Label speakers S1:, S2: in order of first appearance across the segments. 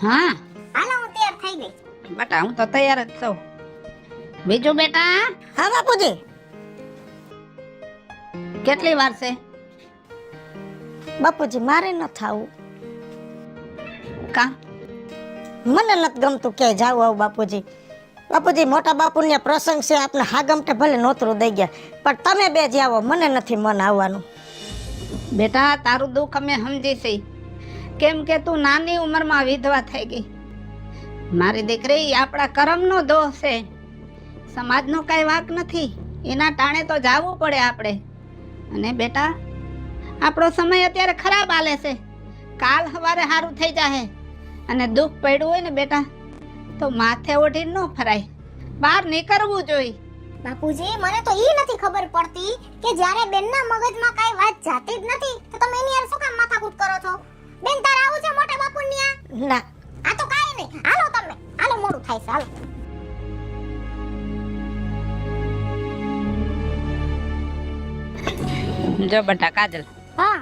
S1: હા
S2: હાલો હું તૈયાર થઈ ગઈ.
S1: બેટા હું તો તૈયાર જ છું. બીજું બેટા
S2: હા બાપુજી.
S1: કેટલી વાર છે?
S2: બાપુજી મારે ન થાવું,
S1: કા
S2: મને નથી ગમતું ક્યાંય જાવ આવું બાપુજી. બાપુજી મોટા બાપુને પ્રસંગ છે, આપણે હાગમટે ભલે નોતરું દઈ ગયા, પણ તમે બે જ આવો, મને નથી મન આવવાનું.
S1: બેટા તારું દુઃખ અમે સમજી છે, કેમ કે તું નાની ઉંમરમાં વિધવા થઈ ગઈ. મારી દીકરી આપણા કર્મનો દોષ છે, સમાજનો કાંઈ વાંક નથી. એના ટાણે તો જાવું પડે આપણે. અને બેટા આપણો સમય અત્યારે ખરાબ હાલે છે, કાલ સવારે સારું થઈ જાય. અને દુઃખ પડ્યું હોય ને બેટા તો માથે ઓઢી ન ફરાય, બહાર નીકળવું જોઈએ.
S3: બાપુજી મને તો ઈ નથી ખબર પડતી કે જ્યારે બેનના મગજમાં કાઈ વાત જાતી જ નથી તો તમે એની યાર શું કામ માથાકૂટ કરો છો? બેન તાર આવું છે મોટા બાપુની ન્યા?
S2: ના
S3: આ તો કાઈ નહીં, હાલો તમે હાલો, મોડું થાય છે, હાલો.
S1: જો બેટા કાજલ,
S3: હા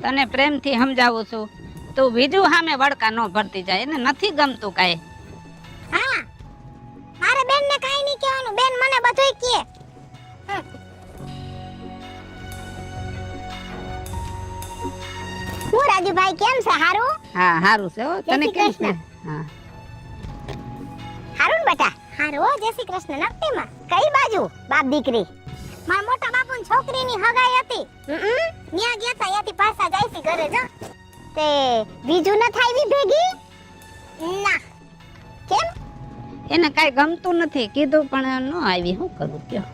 S1: તને પ્રેમથી સમજાવું છું, તું બીજું સામે વળકા ન ભરતી જાય. એને નથી ગમતું કાંઈ.
S3: હા મારે બેનને કાઈ નહીં કહેવાનું, બેન મને બધુંય કહે. હું રાજુભાઈ કેમ છે? હારું?
S1: હા સારું છે હો.
S3: જય
S1: તને
S3: શ્રી
S1: કેમ છે?
S3: કૃષ્ણ.
S1: હા
S3: હારું ને બેટા? હારું હો, જય શ્રી કૃષ્ણ. નક્કીમાં કઈ બાજુ બાપ દીકરી? મારા મોટા બાપુની છોકરીની હગાઈ હતી, ન્યા ગયા તા, ત્યાંથી પાછા જાય છે ઘરે. જો તે બીજું ન થાય વી ભેગી? ના. કેમ?
S1: એને કાંઈ ગમતું નથી કીધું પણ ન આવી. શું કરું કયો?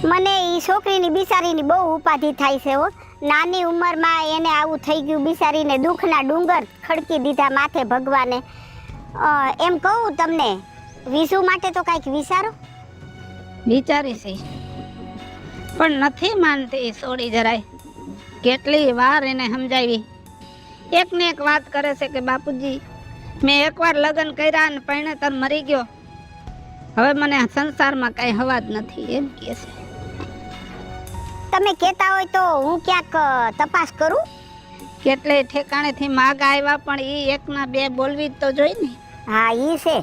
S3: મને ઈ છોકરીની બિચારીની બહુ ઉપાધિ થાય છે હો. નાની ઉંમરમાં એને આવું થઈ ગયું, બિચારીને દુઃખના ડુંગર ખડકી દીધા માથે ભગવાને. એમ કહું તમને, વિસુ માટે તો કાંઈક વિચારો.
S1: વિચારી છે પણ નથી માનતી છોડી જરાય. કેટલી વાર એને સમજાવી, એક ને એક વાત કરે છે કે બાપુજી મેં એકવાર લગ્ન કર્યા અને પરણેતર મરી ગયો, હવે મને આ સંસારમાં કાંઈ હવા જ નથી એમ કહે છે.
S3: તમે કહેતા હોય તો હું ક્યાંક તપાસ કરું.
S1: કેટલે ઠેકાણેથી માગ આવ્યા પણ એ એકના બે બોલવી જ તો જોઈ ને.
S3: હા ઈ છે.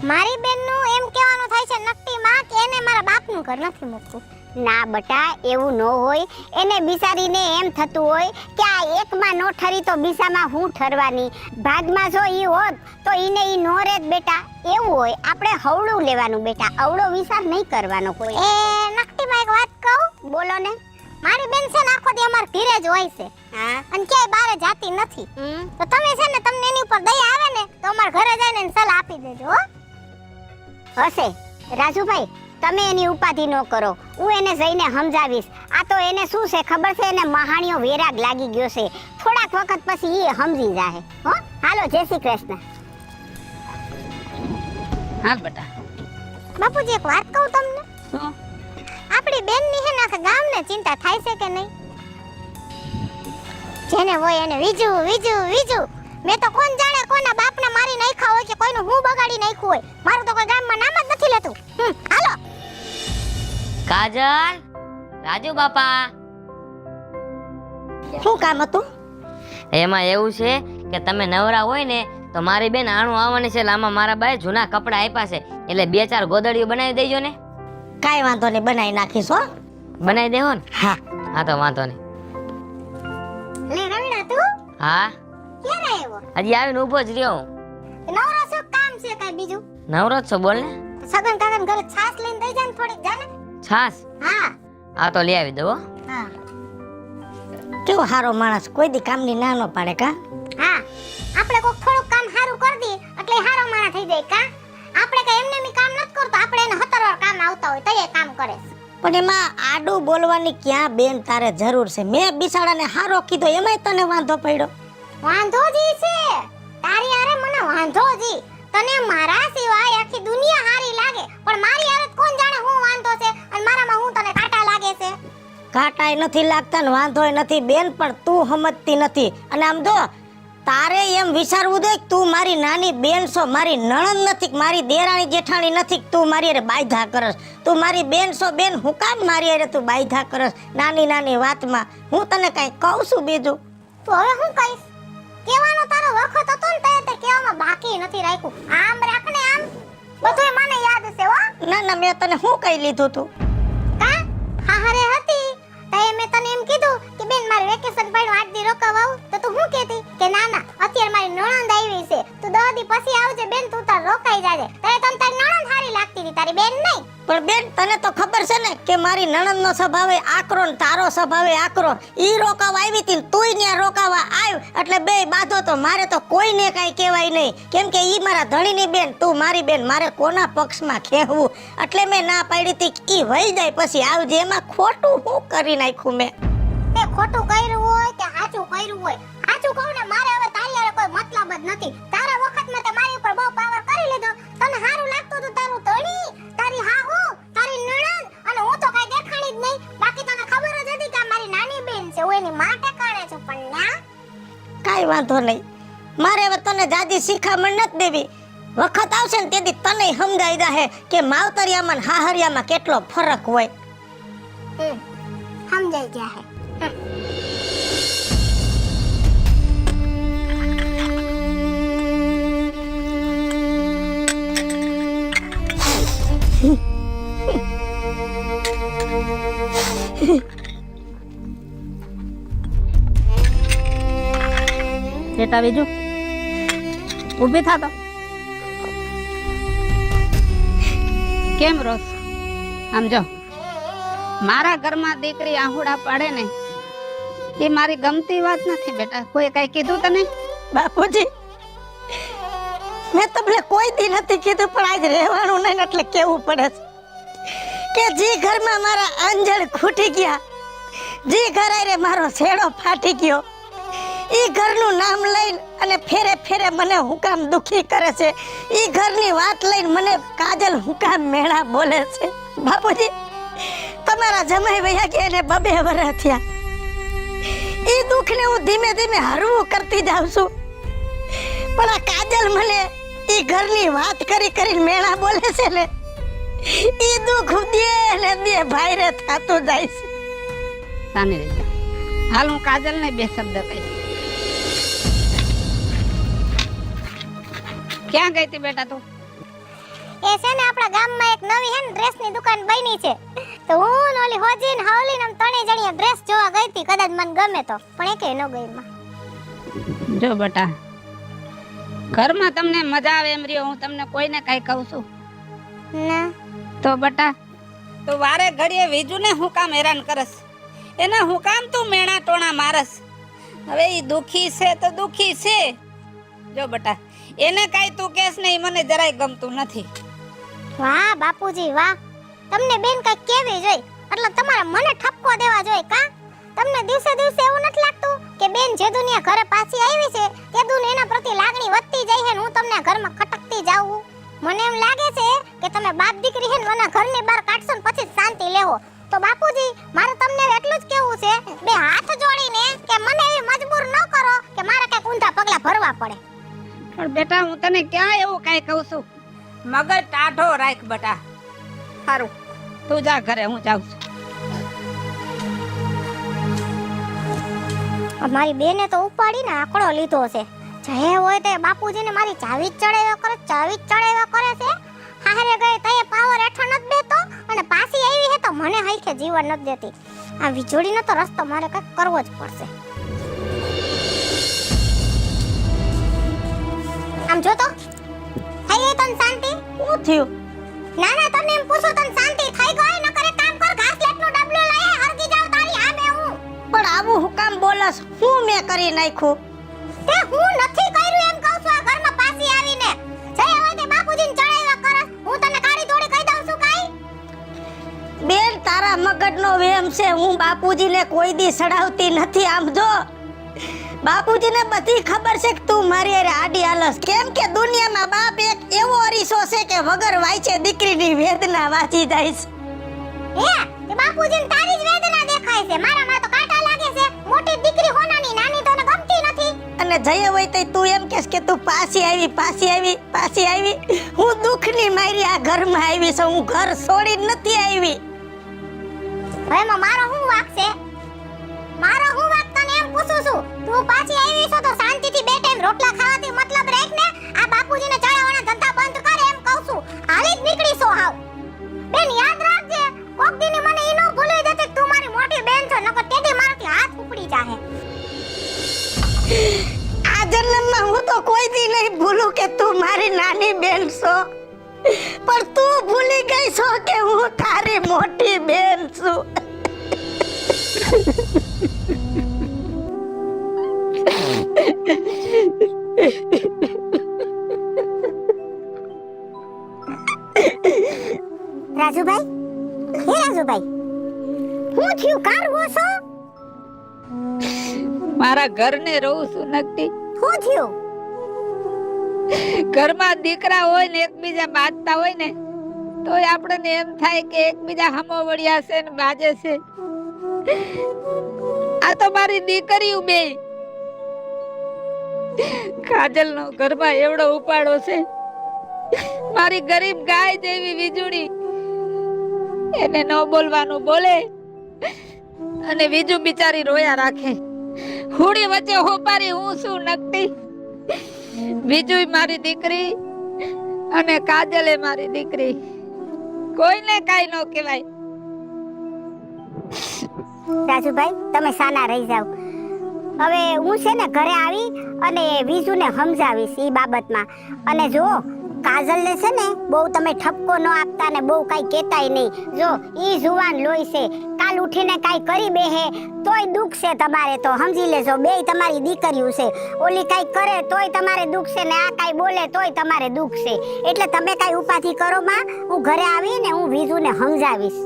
S3: મારી બેનનું એમ કહેવાનું થાય છે નક્કીમાં કે એને મારા બાપનું ઘર નથી મૂકવું. ના બટા, એવું ન હોય. એને બિચારીને એમ થતું હોય કે આ એકમાં નો ઠરી તો બીજામાં હું ઠરવાની. ભાગમાં જો ઈ હોત તો ઈને ઈ નો રેત બેટા. એવું હોય, આપણે હવળું લેવાનું બેટા, અવળો વિચાર નહીં કરવાનો કોઈ. એ નક્કીમાં એક વાત કહું? બોલો ને. મારી બેન છે ને આખો દી અમાર ઘરે જ હોય છે, અને ક્યાંય બહાર જાતી નથી. તો તમે છે ને, તમને એની ઉપર દયા આવે ને તો અમાર ઘરે જઈને એને સલાહ આપી દેજો હો. હશે રાજુભાઈ, તમે એની ઉપાધિ ન કરો, હું એને જઈને સમજાવીશ. આ તો એને શું છે ખબર છે, એને મહાણીઓ વેરાગ લાગી ગયો છે. થોડાક વખત પછી એ સમજી જાય હો. હાલો, જય શ્રી કૃષ્ણ.
S1: હાલ બેટા.
S3: બાપુજી એક વાત કહું તમને?
S1: શું?
S3: આપણી બેનની હે ને આખા ગામને ચિંતા થાય છે કે નહીં? જેને હોય એને વીજું વીજું વીજું. મેં તો કોણ જાણે કોના બાપને મારી નાખ્યા હોય કે કોઈનું હું બગાડી નાખ્યું હોય. મારું તો કોઈ ગામમાં નામ જ નથી લેતું. હાલો.
S4: કાજલ, રાજુ બાપા.
S2: શું કામ હતું?
S4: એમાં એવું છે કે તમે નવરા હોય ને તો મારી બેન આણું આવવાની છે, એટલે આમાં મારા બાએ જૂના કપડા આપ્યા છે, એટલે 2-4 ગોદડીઓ બનાવી દેજો ને.
S2: કાઈ વાંધો નહીં, બનાવી નાખીશ હો.
S4: બનાવી દેવો ને?
S2: હા
S4: હા તો વાંધો નહીં.
S3: લે રવિડા, તું
S4: હા
S3: ક્યારે આવ્યો?
S4: હજી આવીને ઊભો જ રહ્યો હું.
S3: નવરો શું કામ છે કાઈ બીજું?
S4: નવરો જ છો, બોલ ને.
S3: સગન કાકાને ઘરે છાસ લઈને દઈ જા ને થોડીક, જા ને.
S4: છાસ?
S3: હા
S4: હા તો લઈ આવી દો.
S3: હા
S2: કેવો હારો માણસ, કોઈ દી કામની ના ન પાડે. કા
S3: હા, આપણે કોક થોડુંક કામ સારું કરી દઈએ એટલે હારો માણસ થઈ જાય. કા આપણે કઈ એમને એમ કામ નથી કરતો, આપણે એને 17 વાર કામ આવતા હોય તો એ કામ કરે છે.
S2: પણ એમાં આડું બોલવાની ક્યાં બેન તારે જરૂર છે? મેં બિસાડાને હારો કીધો એમાંય તને વાંધો પડ્યો.
S3: વાંધો જી છે તારી હારે, મને વાંધો જી. તને મારા સિવાય આખી દુનિયા હારી લાગે, પણ મારી હારે કોણ જાણે હું વાંધો છે અને મારામાં હું તને કાંટા લાગે છે.
S2: કાંટાય નથી લાગતા ને વાંધોય નથી બેન, પણ તું સમજતી નથી. અને આમ જો તારે એમ વિચારવું દે કે તું મારી નાની બેન છો, મારી નણંદ નથી, મારી દેરાણી જેઠાણી નથી, તું મારી હારે બાયધા કરસ. તું મારી બેન છો બેન, હું કામ મારી હારે તું બાયધા કરસ નાની નાની વાતમાં? હું તને કઈ કહું છું બીજું?
S3: તો હવે હું કહીશ? કેવાનો તારો વખત હતો ને તે કેવામાં બાકી નથી રાખ્યું. આમ રાખ ને આમ બધુંય મને યાદ છે હો.
S2: ના ના મેં તને શું કહી લીધું તું
S3: કા હાહરે હતી તઈ મેં તને એમ કીધું કે બેન મારે વેકેશન પડ્યું 8 દી રોકાવા આવું તો તું શું કહેતી કે ના ના અત્યારે મારી નણંદ આવી છે તું 10 દી પછી આવજે બેન તું તાર રોકાઈ જાજે તને તારી નણંદ હારી લાગતી હતી તારી બેન નહીં.
S2: પણ બેન તને તો ખબર છે ને કે મારી નણંદનો સ્વભાવ આકરો ને તારો સ્વભાવ આકરો. ઈ રોકાવા આવી હતી તુંય ત્યાં રોકાવા આવ એટલે બે બાધો તો મારે તો કોઈને કાઈ કહેવાય નહીં કેમ કે ઈ મારા ધણીની બેન તું મારી બેન મારે કોના પક્ષમાં કહેવું એટલે મેં ના પાડી હતી કે ઈ વહી જાય પછી આવજે. એમાં ખોટું હું કરી નાખ્યું મેં.
S3: તે ખોટું કર્યું હોય કે સાચું કર્યું હોય સાચું કહું ને મારે હવે તારી હારે કોઈ મતલબ જ નથી. તારા વખતમાં તે મારી ઉપર બહુ પાવર કરી લીધો. તને સારું લાગતું હતું તારું ધણી તારી હાહુ તારી નણંદ અને હું તો કઈ દેખાણી જ નહીં. બાકી તને ખબર જ હતી કે આ મારી નાની બેન છે હું એની માં ટેકાણે છું પણ ના
S2: કાઈ વાંધો નહીં મારે હવે તને જાજી શીખામણ નથી દેવી. વખત આવશે ને તેથી તને સમજાઈ જાહે કે માવતરિયામાં ને હાહરિયામાં કેટલો ફરક હોય.
S3: સમજાઈ ગયા હે.
S1: બેટા બીજું ઊભી થા તો કેમ રોસ આમ જો મારા ઘરમાં દીકરી આહુડા પાડે ને એ મારી ગમતી વાત નથી બેટા. કોઈ કઈ કીધું તને?
S2: બાપુજી મેં તમને કોઈ દી નથી કીધું પણ આજ રહેવાનું નહીં એટલે કેવું પડે છે કે જે ઘરમાં મારા આંજળ ખૂટી ગયા જે ઘર આરે મારો છેડો ફાટી ગયો ઈ ઘરનું નામ લઈને અને ફેરે ફેરે મને હુકામ દુખી કરે છે. ઈ ઘરની વાત લઈને મને કાજલ હુકામ મેળા બોલે છે. બાપુજી તમારા જમાઈ વયા ગયા ને 2 વર્ષ થયા. ઈ દુઃખને હું ધીમે ધીમે હરવું કરતી જાઉં છું પણ આ કાજલ મને ઈ ઘરની વાત કરી કરીને મેળા બોલે છે ને ઈ દુઃખ દે ને દે ભાઈરે થાતું જાય છે.
S1: સાની રહી હાલ હું કાજલ ને 2 શબ્દ કહીશ. ક્યાં ગઈ હતી બેટા તું?
S3: એ છે ને આપણા ગામમાં એક નવી હે ને ડ્રેસની દુકાન બની છે તો હું ને ઓલી હોજી ને હાવલી ને ત્રણેય જણીએ ડ્રેસ જોવા ગઈ હતી. કદાચ મને ગમે તો પણ એકે ન ગઈ માં.
S1: જો બેટા ઘરમાં તમને મજા આવે એમ રહ્યો હું તમને કોઈને કઈ કહું છું
S3: ના
S1: તો બેટા તું વારે ઘડીએ વીજુને હું કામ હેરાન કરસ એને હું કામ તું મેણા ટોણા મારસ. હવે ઈ દુખી છે તો દુખી છે. જો બેટા એને કાઈ તું કેસ નહીં મને જરાય ગમતું નથી.
S3: વાહ બાપુજી વાહ તમને બેન કઈ કેવી જોઈ એટલે તમારે મને ઠપકો દેવા જોઈ કા? તમને દિવસે દિવસે એવું નથી લાગતું કે બેન જે દુનિયા ઘરે પાછી આવી છે તે દુન એના પ્રતિ લાગણી વધતી જાય છે ને હું તમને ઘરમાં ખટકતી જાઉં? મને એમ લાગે છે કે તમે બાપ દીકરી હે ને મને ઘરની બહાર કાઢશો ને પછી શાંતિ લેવો. તો બાપુજી મારે તમને એટલું જ કહેવું છે 2 હાથ જોડીને કે મને એવી મજબૂર ન કરો કે મારે કઈ ઊંધા પગલા ભરવા પડે.
S1: પણ બેટા હું તને ક્યાં એવું કાઈ કહું છું? મગજ ટાઢો રાખ બેટા. સારું તું જા ઘરે હું જાઉં છું.
S3: મારી બેને તો ઉપાડીને આંકડો લીધો છે. જે હોય તે બાપુજીને મારી ચાવી જ ચડાવ્યા કરે છે. હારે ગઈ તયે પાવર હેઠળ નથી બેતો અને પાછી આવી હે તો મને હઈખે જીવન નથી દેતી. આ વીજળીનો તો રસ્તો મારે કંઈક કરવો જ પડશે. આમ જો તો થઈ ગઈ તને શાંતિ?
S2: શું થયું?
S3: ના ના તને એમ પૂછું તને શાંતિ થઈ ગઈ? ન કરે કામ કર ઘાસલેટનું ડબલું લઈ હરકી જાવ તારી આમે હું.
S2: પણ આવું હું કામ બોલસ હું મેં કરી નાખ્યું?
S3: તે હું નથી કર્યું એમ કહું છું. આ ઘરમાં પાછી આવીને જય હોય તે બાપુજીને ચડાવ્યા કરે. હું તને કાળી થોડી કહી દઉં છું કાઈ?
S2: બેન તારા મગજનો વહેમ છે. હું બાપુજીને કોઈ દી સડાવતી નથી. આમ જો બાપુજીને બધી ખબર છે કે તું મારી હારે આડી હાલસ. કેમ કે દુનિયામાં બાપ એક એવો અરીસો છે કે વગર વાંચે દીકરીની વેદના વાંચી જાય છે.
S3: હે તે બાપુજીને તારી જ વેદના દેખાય છે. મારામાં તો કાંટા લાગે છે. મોટી દીકરી હોનાની નાની તને ગમતી નથી.
S2: અને જઈએ હોય તો તું એમ કહેશ કે તું પાછી આવી. હું દુઃખની મારી આ ઘરમાં આવી છું. હું ઘર છોડીને નથી આવી.
S3: હવે એમાં મારો શું વાંક છે? મારો હું વાંક તને એમ પૂછું છું. તું પાછી આવી છો તો શાંતિથી બેઠે રોટલા ખાવાથી મતલબ રાખ ને. આ બાપુજીને ચડાવવાના ધંધા બંધ કર એમ કહું છું. હાલી જ નીકળી છો હાવ. બેન યાદ રાખજે, કોક દીની મને ઈ નો ભૂલી જતી કે તું મારી મોટી બેન છો, નકર તેડી મારાથી હાથ ઉપડી જાહે.
S2: આ જન્મમાં હું તો કોઈ દી નહીં ભૂલું કે તું મારી નાની બેન છો, પણ તું ભૂલી ગઈ છો કે હું તારી મોટી બેન છું.
S3: રાજુભાઈ, હે રાજુભાઈ, હું થયું કારવો છો?
S1: મારા ઘરને રહું છું નકટી.
S3: હું થયું?
S1: ઘરમાં દીકરા હોય ને એકબીજા બાજતા હોય ને તોય આપણને એમ થાય કે એકબીજા હમો વળ્યા છે ને બાજે છે. આ તો મારી દીકરીઓ બે કાજલનો ઘરમાં એવડો ઉપાડો છે. મારી ગરીબ ગાય જેવી વીજળી એને ન બોલવાનું બોલે અને વીજું બિચારી રોયા રાખે. હુડી વચ્ચે હોપારી હું શું નકટી. બીજું મારી દીકરી અને કાજલે મારી દીકરી, કોઈને કાઈ ન કહેવાય.
S3: રાજુભાઈ તમે સાના રહી જાવ. હવે હું છે ને ઘરે આવી અને વિજુને સમજાવીશ ઈ બાબતમાં. અને જો કાજલને છે ને બહુ તમે ઠપકો ન આપતા ને બહુ કાઈ કહેતાય નહીં. જો ઈ જુવાન લોહી છે, કાલ ઉઠીને કાઈ કરી બેહે તોય દુઃખ છે તમારે, તો સમજી લેજો બેય તમારી દીકરીઓ છે. ઓલી કાઈ કરે તોય તમારે દુઃખ છે ને આ કાઈ બોલે તોય તમારે દુઃખ છે. એટલે તમે કાઈ ઉપાધિ કરો માં, હું ઘરે આવીને હું વિજુને સમજાવીશ.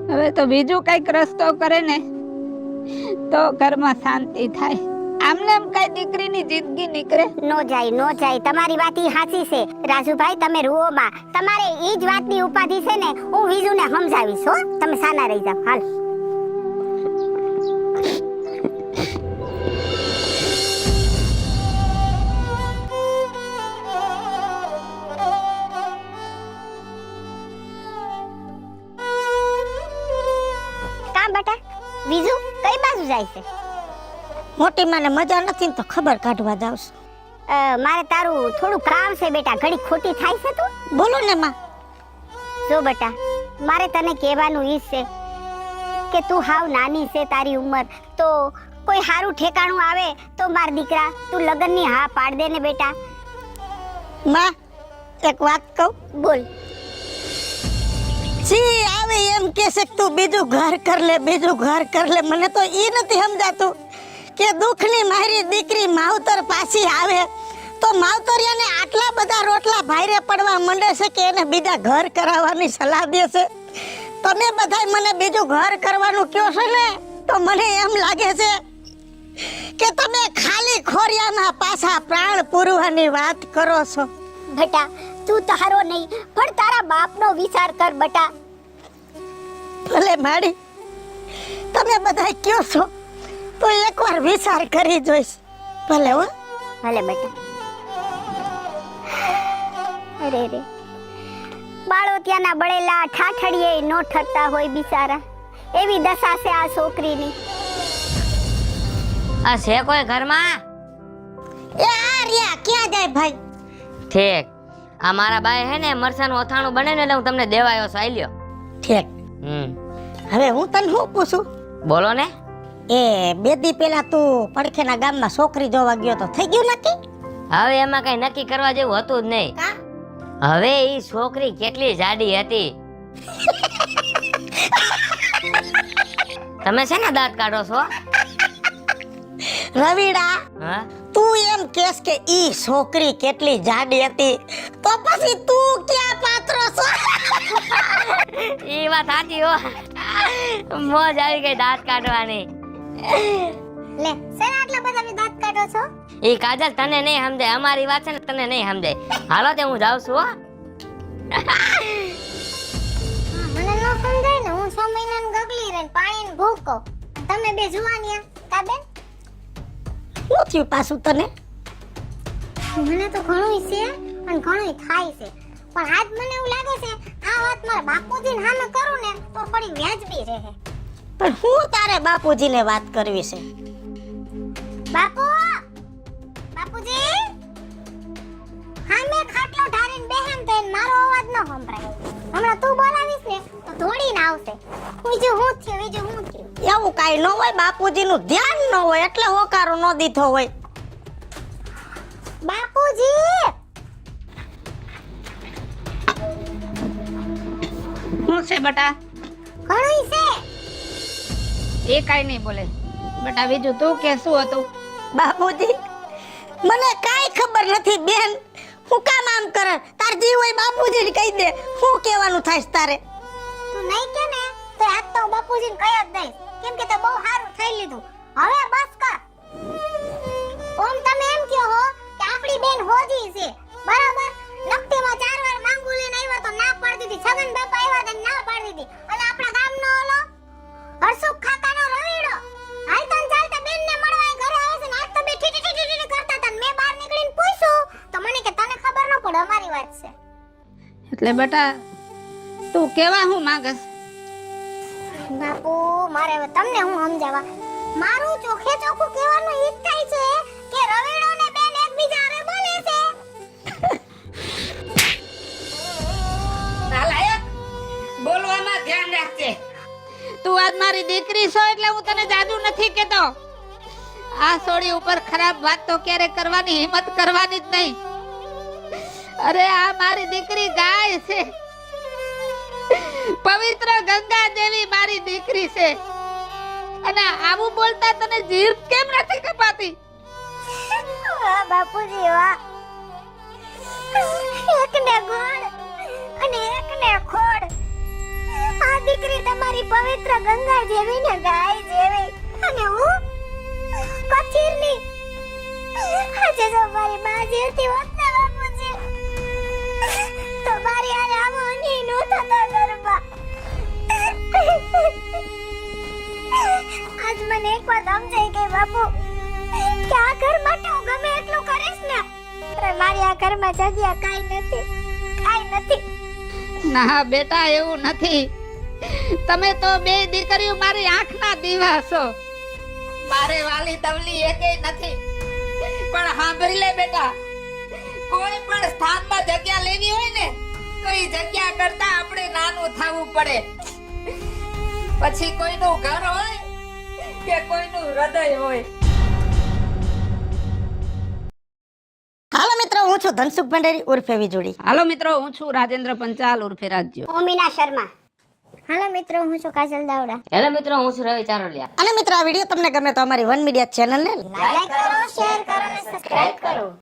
S1: હવે તો બીજું કઈક રસ્તો કરે ને તો ઘરમાં શાંતિ થાય. આમને એમ કઈ દીકરીની જિંદગી નીકળે?
S3: નો જાય તમારી વાત ઈ સાચી છે. રાજુભાઈ તમે રૂઓ માં, તમારે ઈ જ વાતની ઉપાધિ છે ને હું વિજુને સમજાવીશ હો. તમે સાના રહી જાવ. હાલ કામ બેટા વિજુ કઈ બાજુ જાય છે?
S2: મોટી માને મજા નથી ને તો ખબર કાઢવા જાવ છું.
S3: મારે તારું થોડું કામ છે બેટા. ઘડી ખોટી થાય છે તું?
S2: બોલો ને માં.
S3: જો બેટા મારે તને કહેવાનું ઈ છે કે તું હાવ નાની છે, તારી ઉંમર તો કોઈ સારું ઠેકાણું આવે તો માર દીકરા તું લગનની હા પાડ દે ને બેટા.
S2: માં એક વાત કહું?
S3: બોલ.
S2: જી આવે એમ કે છે કે તું બીજું ઘર કર લે, બીજું ઘર કર લે. મને તો ઈ નથી સમજાતું કે દુઃખની મારી દીકરી માવતર પાછી આવે તો માવતરિયાને આટલા બધા રોટલા ભાઈરે પડવા માંડે છે કે એને બીજા ઘર કરાવવાની સલાહ દે છે. તમે બધાય મને બીજું ઘર કરવાનું કહો છો ને તો મને એમ લાગે છે કે તમે ખાલી ખોરિયાના પાછા પ્રાણ પૂરવાની વાત કરો છો.
S3: બેટા તું તારો નહીં પણ તારા બાપનો વિચાર કર બેટા.
S2: ભલે માડી તમે બધાય કહો છો તો એકવાર વિચાર કરી જોઈશ. ભલે હો.
S3: ભલે બેટા. અરે રે બાળો ત્યાંના બળેલા ઠાઠડીએ નો ઠરતા હોય બિચારા. એવી દશા છે આ છોકરીની.
S4: આ છે કોઈ ઘરમાં?
S2: એ આ રહ્યા ક્યાં જાય ભાઈ?
S4: ઠીક. આ મારા બાય હે ને મરસાનું અથાણું બને ને એટલે હું તમને દેવા આવ્યો છું. આઈ લ્યો.
S2: ઠીક. હવે હું તને શું પૂછું?
S4: બોલો ને.
S2: એ બે દી પહેલા તું પડખેના ગામમાં છોકરી જોવા ગયો તો થઈ ગયું નક્કી?
S4: હવે એમાં કઈ નક્કી કરવા જેવું હતું જ નહીં. હવે ઈ છોકરી કેટલી જાડી હતી. તમે છે ને દાંત કાઢો છો?
S2: રવિડા
S4: હા
S2: તું એમ કેસ કે ઈ છોકરી કેટલી જાડી હતી તો પછી તું ક્યાં પાત્રો છો?
S4: ઈ વાત સાચી હો. મોજ આવી ગઈ દાંત કાઢવાની.
S3: લે શેના આટલા બધા દાંત કાઢો છો?
S4: ઈ કાજલ તને નહીં સમજાય, અમારી વાત છે ને તને નહીં સમજાય. હાલો તે હું જાઉં છું હો.
S3: મને ન સમજાય ને. હું 6 મહિનાની ગગલી રહીને પાણીને ભૂકો. તમે બે જુવાનિયા કા બેન?
S2: શું થયું પાછું તને?
S3: મને તો ઘણું છે અને ઘણું થાય છે પણ આજ મને એવું લાગે છે આ વાત મારા બાપુજીને સામે કરું ને તો થોડી વ્યાજબી રહે.
S2: પણ હું તારે બાપુજીને વાત કરવી છે.
S3: બાપુ બાપુજી હમણાં તું બોલાવીશ ને તો દોડીને આવશે બીજું હું થયું
S2: એવું કાંઈ ન હોય, બાપુજીનું ધ્યાન ન હોય એટલે હોકારો ન દીધો હોય.
S3: બાપુજી
S1: શું છે બેટા?
S3: ઘણું છે
S1: એ કાંઈ નહીં બોલે. બેટા બીજું તું કે શું હતું?
S2: બાપુજી મને કાંઈ ખબર નથી બેન, હું કામ આમ કરે? તાર જી હોય બાપુજીને કહી દે, શું કહેવાનું થાય છે તારે?
S3: તું નહીં કે ને તો આજ તો હું બાપુજીને કહી જ દઈશ કેમ કે તે બહુ સારું થઈ લીધું. હવે બસ કર. ઓમ તમે એમ કહો હો કે આપણી બેન હોજી છે બરાબર. નકટીમાં 4 વાર માંગુ લઈને આવ્યો તો ના પાડી દીધી. છગન બાપા આવ્યા તો ના પાડી દીધી. અને આપણા ગામનો ઓલો હરસુખ ખાકાનો રવીડો હાલતા ચાલતા બેનને મળવા ઘરે આવે છે ને આજ તો બે ઠીઠી કરતા હતા. મેં બહાર નીકળીને પૂછ્યું તો મને કે તને ખબર ન પડે અમારી વાત છે.
S1: એટલે બેટા તું કેવા હું માંગસ?
S3: બાપુ મારે હવે તમને હું સમજાવવા. મારું ચોખે ચોખ્ખું કહેવાનું ઈ જ થાય છે કે રવેડો ને બેન એકબીજા હારે બોલે છે.
S1: નાલાયક, બોલવામાં ધ્યાન રાખજે. તું આજ મારી દીકરી છો એટલે હું તને જાદુ નથી કેતો. આ સોડી ઉપર ખરાબ વાત તો ક્યારે કરવાની હિંમત કરવાની જ નહીં. અરે આ મારી દીકરી ગાય છે, પવિત્ર ગંગા દેવી મારી દીકરી છે. અને આવું બોલતા તને જીભ કેમ નથી કપાતી?
S3: વાહ બાપુજી વાહ. એકને ગોળ અને એકને ખોડ. આ દીકરી તમારી પવિત્ર ગંગા જેવી ને ગાય જેવી અને હું કચીરની. આજે જો મારી બા જીવતી હોત ને બાપુજી તો મારી આને આવો અન્યાય નો થતો ઘરમાં. આજ મને એક વાત સમજાઈ ગઈ બાપુ કે આ ઘર માટે હું ગમે એટલું કરીશ ને પણ મારી આ ઘરમાં જગ્યા કાંઈ નથી.
S1: ના બેટા એવું નથી. તમે તો બે દીકરીઓ મારી આંખના દીવા છો. મારે વાલી તવલી એકેય નથી. પણ સાંભળી લે બેટા, કોઈ પણ સ્થાનમાં જગ્યા લેવી હોય ને તો એ જગ્યા કરતા આપણે નાનું થવું પડે. પછી કોઈનું ઘર હોય કે કોઈનું હૃદય હોય.
S2: હાલો મિત્રો, હું છું ધનસુખ ભંડેરી ઉર્ફે વીજળી.
S1: હાલો મિત્રો, હું છું રાજેન્દ્ર પંચાલ ઉર્ફે રાજ્યો.
S3: ઓમિના શર્મા. હાલો મિત્રો, હું છું કાજલ દાવડા.
S4: હેલો મિત્રો, હું છું રવિ ચારોલિયા.
S2: અને મિત્રો આ વિડીયો તમને ગમે તો અમારી વન મીડિયા ચેનલને
S3: લાઈક કરો, શેર કરો અને સબસ્ક્રાઇબ કરો.